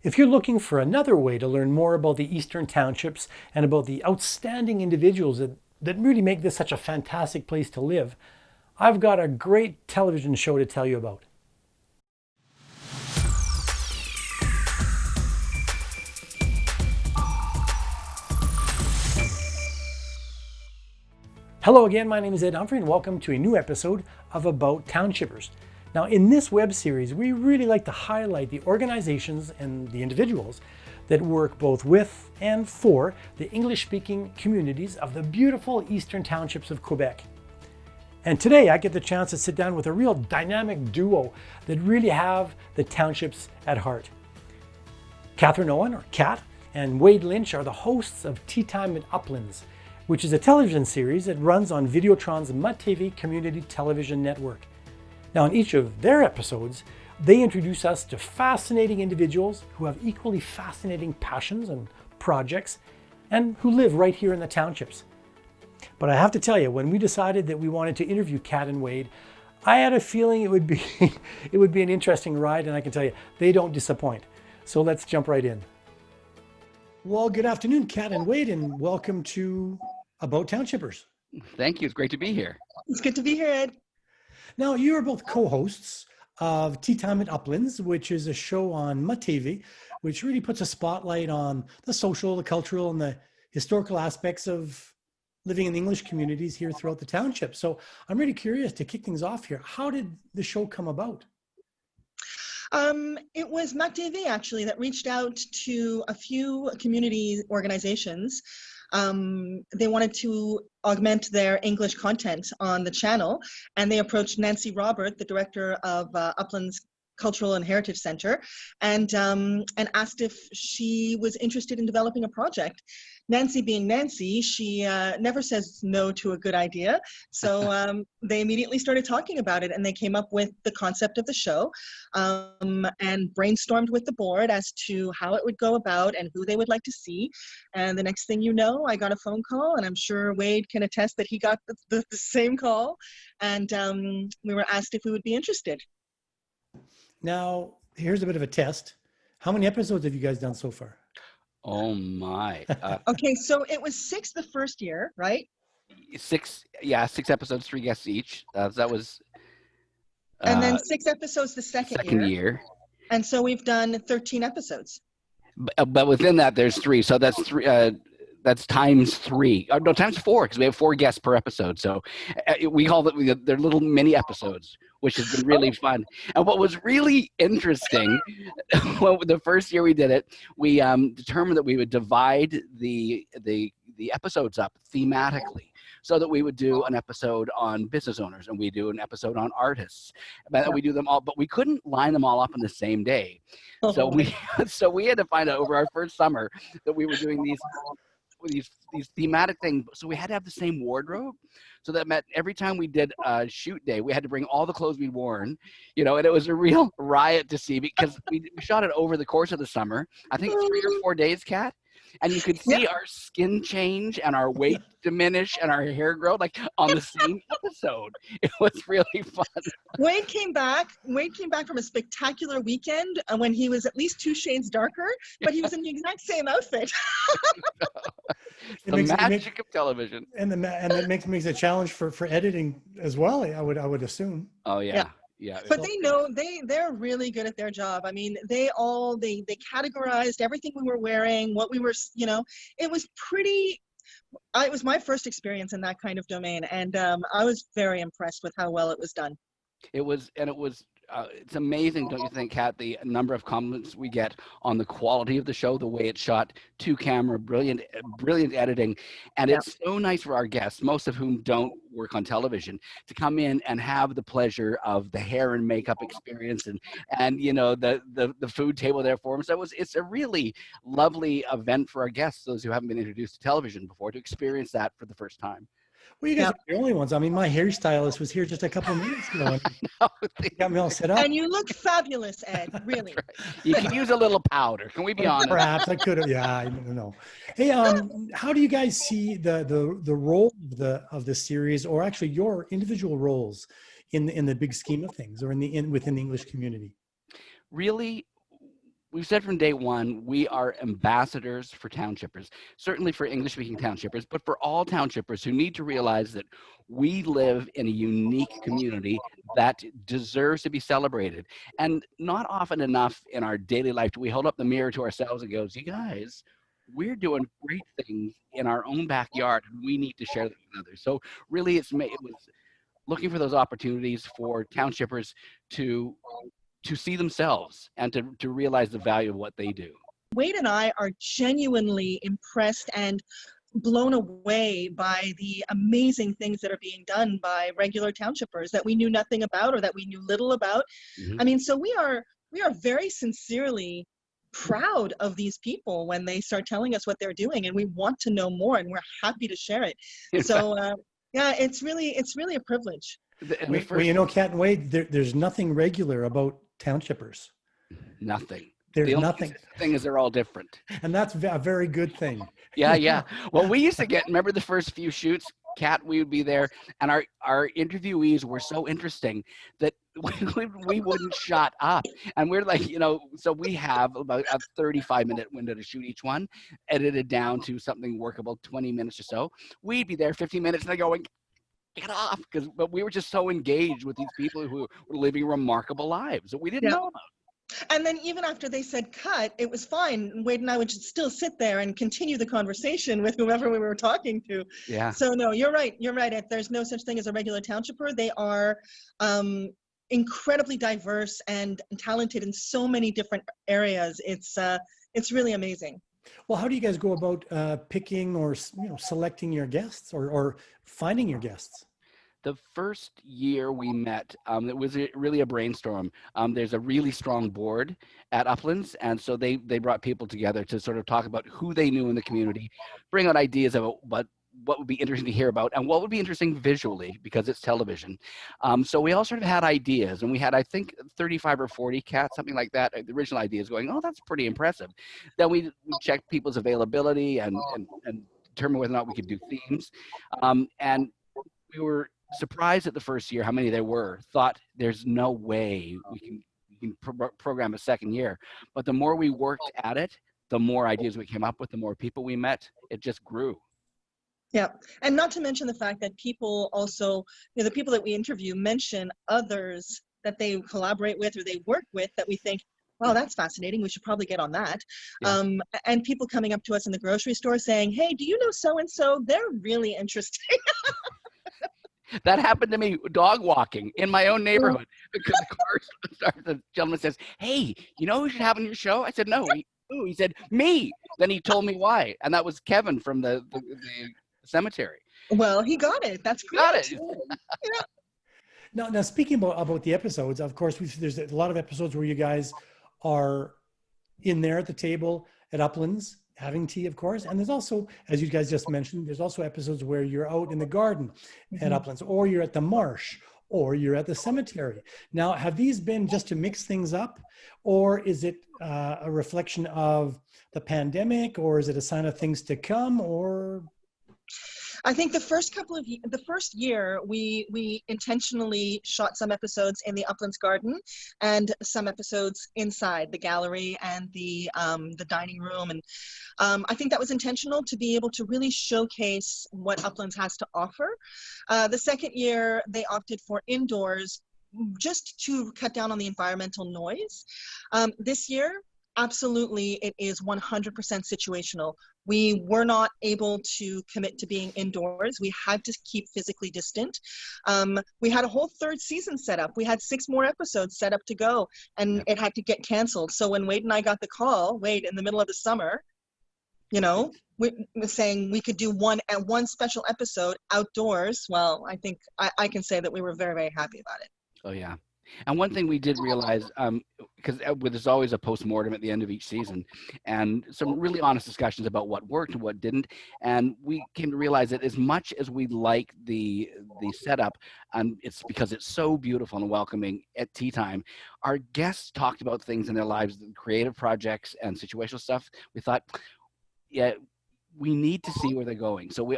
If you're looking for another way to learn more about the Eastern Townships and about the outstanding individuals that really make this such a fantastic place to live, I've got a great television show to tell you about. Hello again, my name is Ed Humphrey and welcome to a new episode of About Townshippers. Now in this web series, we really like to highlight the organizations and the individuals that work both with and for the English-speaking communities of the beautiful Eastern Townships of Quebec. And today I get the chance to sit down with a real dynamic duo that really have the townships at heart. Kathryne Owen, or Kat, and Wade Lynch are the hosts of TIME at Uplands, which is a television series that runs on Videotron's MAtv community television network. Now in each of their episodes, they introduce us to fascinating individuals who have equally fascinating passions and projects and who live right here in the townships. But I have to tell you, when we decided that we wanted to interview Kat and Wade, I had a feeling it would be an interesting ride, and I can tell you, they don't disappoint. So let's jump right in. Well, good afternoon, Kat and Wade, and welcome to About Townshippers. Thank you. It's great to be here. It's good to be here, Ed. Now, you are both co-hosts of TIME at Uplands, which is a show on MAtv, which really puts a spotlight on the social, the cultural, and the historical aspects of living in the English communities here throughout the township. So I'm really curious to kick things off here. How did the show come about? It was MAtv actually that reached out to a few community organizations. They wanted to augment their English content on the channel, and they approached Nancy Robert, the director of Uplands Cultural and Heritage Center, and asked if she was interested in developing a project. Nancy being Nancy, she never says no to a good idea. So they immediately started talking about it, and they came up with the concept of the show and brainstormed with the board as to how it would go about and who they would like to see. And the next thing you know, I got a phone call, and I'm sure Wade can attest that he got the same call. And we were asked if we would be interested. Now, here's a bit of a test. How many episodes have you guys done so far? Oh my. Okay, so it was 6 the first year, right? 6 episodes, 3 guests each. That was and then 6 episodes the second year. And so we've done 13 episodes. But within that, there's 3. So that's 3. That's times 3. No, times 4, because we have 4 guests per episode. So we call them, they're little mini episodes, which has been really fun. And what was really interesting, well, the first year we did it, we determined that we would divide the episodes up thematically, so that we would do an episode on business owners, and we do an episode on artists, but we do them all, but we couldn't line them all up on the same day. So we had to find out over our first summer that we were doing these thematic things, so we had to have the same wardrobe, so that meant every time we did a shoot day, we had to bring all the clothes we'd worn, and it was a real riot to see, because we shot it over the course of the summer, I think 3 or 4 days, Kat, and you could see our skin change and our weight diminish and our hair grow like on the same episode. It was really fun. Wade came back from a spectacular weekend when he was at least 2 shades darker, but he was in the exact same outfit. The magic of television. And that makes a challenge for editing as well, I would assume. Oh yeah. Yeah. But they know they're really good at their job. I mean, they categorized everything we were wearing, what we were, it was pretty. It was my first experience in that kind of domain, and I was very impressed with how well it was done. It was it's amazing, don't you think, Kat, the number of compliments we get on the quality of the show, the way it's shot, 2-camera, brilliant editing. And it's so nice for our guests, most of whom don't work on television, to come in and have the pleasure of the hair and makeup experience and the food table there for them. So it's a really lovely event for our guests, those who haven't been introduced to television before, to experience that for the first time. Well, you guys are the only ones. I mean, my hairstylist was here just a couple of minutes ago. And got me all set up. And you look fabulous, Ed. Really. Right. You can use a little powder. Can we be honest? Perhaps I could have. Yeah, I don't know. Hey, how do you guys see the role of the series, or actually your individual roles in the big scheme of things, or within the English community? Really, we've said from day one, we are ambassadors for townshippers, certainly for English-speaking townshippers, but for all townshippers who need to realize that we live in a unique community that deserves to be celebrated. And not often enough in our daily life do we hold up the mirror to ourselves and goes, you guys, we're doing great things in our own backyard, and we need to share them with others. So really, it was looking for those opportunities for townshippers to see themselves and to realize the value of what they do. Wade and I are genuinely impressed and blown away by the amazing things that are being done by regular townshippers that we knew nothing about or that we knew little about. Mm-hmm. I mean, so we are very sincerely proud of these people when they start telling us what they're doing, and we want to know more, and we're happy to share it. So yeah, it's really a privilege. Well, you know, Kat and Wade, there's nothing regular about townshippers. Nothing. There's nothing. The thing is, they're all different. And that's a very good thing. Yeah. Well, we used to remember the first few shoots, Kat, we would be there, and our interviewees were so interesting that we wouldn't shut up. And we're like, so we have about a 35-minute window to shoot each one, edited down to something workable, 20 minutes or so. We'd be there 15 minutes and they're going, get off, but we were just so engaged with these people who were living remarkable lives that we didn't know about. And then even after they said cut, it was fine. Wade and I would just still sit there and continue the conversation with whoever we were talking to. Yeah. So no, you're right. There's no such thing as a regular townshipper. They are incredibly diverse and talented in so many different areas. It's really amazing. Well, how do you guys go about picking or selecting your guests or finding your guests? The first year we met, it was really a brainstorm. There's a really strong board at Uplands, and so they brought people together to sort of talk about who they knew in the community, bring out ideas about what would be interesting to hear about and what would be interesting visually because it's television. So we all sort of had ideas, and we had, I think, 35 or 40 cats, something like that. The original ideas going, oh, that's pretty impressive. Then we checked people's availability and determined whether or not we could do themes. And we were surprised at the first year how many there were. Thought there's no way we can program a second year. But the more we worked at it, the more ideas we came up with, the more people we met. It just grew. Yeah, and not to mention the fact that people also, the people that we interview mention others that they collaborate with or they work with that we think, wow, that's fascinating. We should probably get on that. Yeah. And people coming up to us in the grocery store saying, hey, do you know so-and-so? They're really interesting. That happened to me dog walking in my own neighborhood because the gentleman says, hey, you know who should have on your show? I said, no. He said, me. Then he told me why. And that was Kevin from the cemetery. Well, he got it. That's great. Got it. Yeah. Now speaking about the episodes, of course, there's a lot of episodes where you guys are in there at the table at Uplands having tea, of course. And there's also, as you guys just mentioned, there's also episodes where you're out in the garden at Uplands, or you're at the marsh, or you're at the cemetery. Now, have these been just to mix things up, or is it a reflection of the pandemic, or is it a sign of things to come, or? I think the first year we intentionally shot some episodes in the Uplands garden and some episodes inside the gallery and the dining room, and I think that was intentional to be able to really showcase what Uplands has to offer. The second year they opted for indoors just to cut down on the environmental noise. This year, absolutely, it is 100% situational. We were not able to commit to being indoors. We had to keep physically distant. We had a whole third season set up. We had 6 more episodes set up to go, and it had to get canceled. So when Wade and I got the call, Wade, in the middle of the summer, we were saying we could do one special episode outdoors. Well, I think I can say that we were very, very happy about it. Oh, yeah. And one thing we did realize, because there's always a post-mortem at the end of each season, and some really honest discussions about what worked and what didn't. And we came to realize that as much as we like the setup, it's because it's so beautiful and welcoming at tea time, our guests talked about things in their lives, creative projects and situational stuff. We thought, yeah, we need to see where they're going. So we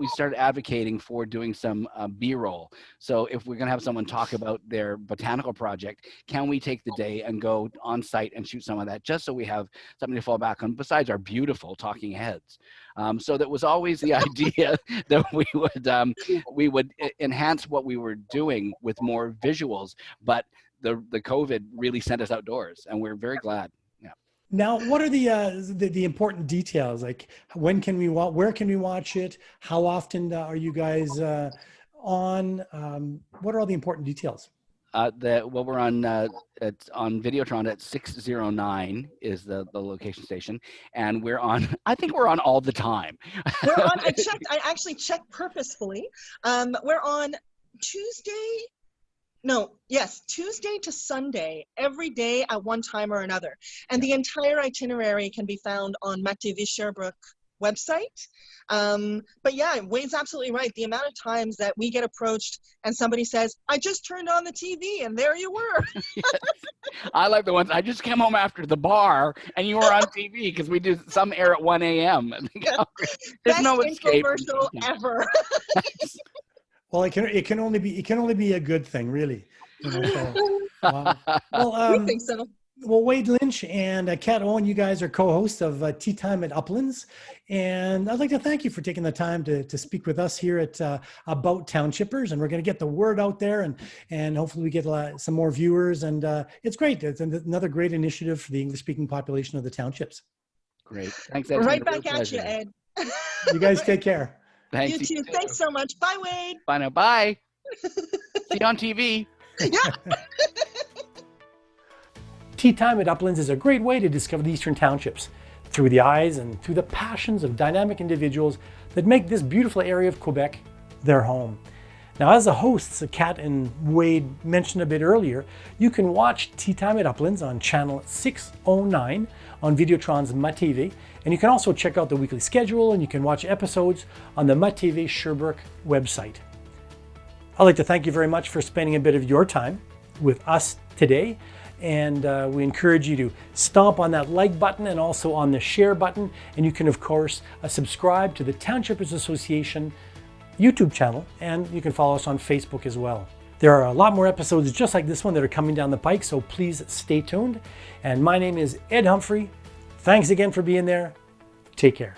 started advocating for doing some B-roll. So if we're going to have someone talk about their botanical project, can we take the day and go on site and shoot some of that, just so we have something to fall back on besides our beautiful talking heads. So that was always the idea that we would enhance what we were doing with more visuals, but the COVID really sent us outdoors, and we're very glad. Now, what are the important details? Like, when can we watch? Where can we watch it? How often are you guys on? What are all the important details? We're on on Videotron at 609 is the location station, and we're on. I think we're on all the time. We're on. I actually checked purposefully. We're on Tuesday. No, yes, Tuesday to Sunday, every day at one time or another. And the entire itinerary can be found on MAtv Sherbrooke website. But yeah, Wade's absolutely right. The amount of times that we get approached and somebody says, I just turned on the TV and there you were. Yes. I like the ones, I just came home after the bar and you were on TV, because we do some air at 1 a.m. There's no escape. Best infomercial ever. Well, it can only be a good thing, really. You know, so, well, I think so. Well, Wade Lynch and Kathryne Owen, you guys are co-hosts of Tea Time at Uplands, and I'd like to thank you for taking the time to speak with us here at About Townshippers, and we're going to get the word out there, and hopefully we get some more viewers, and it's great. It's another great initiative for the English-speaking population of the townships. Great. Thanks, Ed. Right back at you, Ed. You guys take care. Thanks. You too. Thanks so much. Bye, Wade. Bye now. Bye. See you on TV. Yeah. Tea Time at Uplands is a great way to discover the Eastern Townships through the eyes and through the passions of dynamic individuals that make this beautiful area of Quebec their home. Now, as the hosts, Kat and Wade mentioned a bit earlier, you can watch Tea Time at Uplands on channel 609 on Videotron's MAtv, and you can also check out the weekly schedule, and you can watch episodes on the MAtv Sherbrooke website. I'd like to thank you very much for spending a bit of your time with us today, and we encourage you to stomp on that like button and also on the share button, and you can of course subscribe to the Townshippers Association YouTube channel, and you can follow us on Facebook as well. There are a lot more episodes just like this one that are coming down the pike, so please stay tuned. And my name is Ed Humphrey. Thanks again for being there. Take care.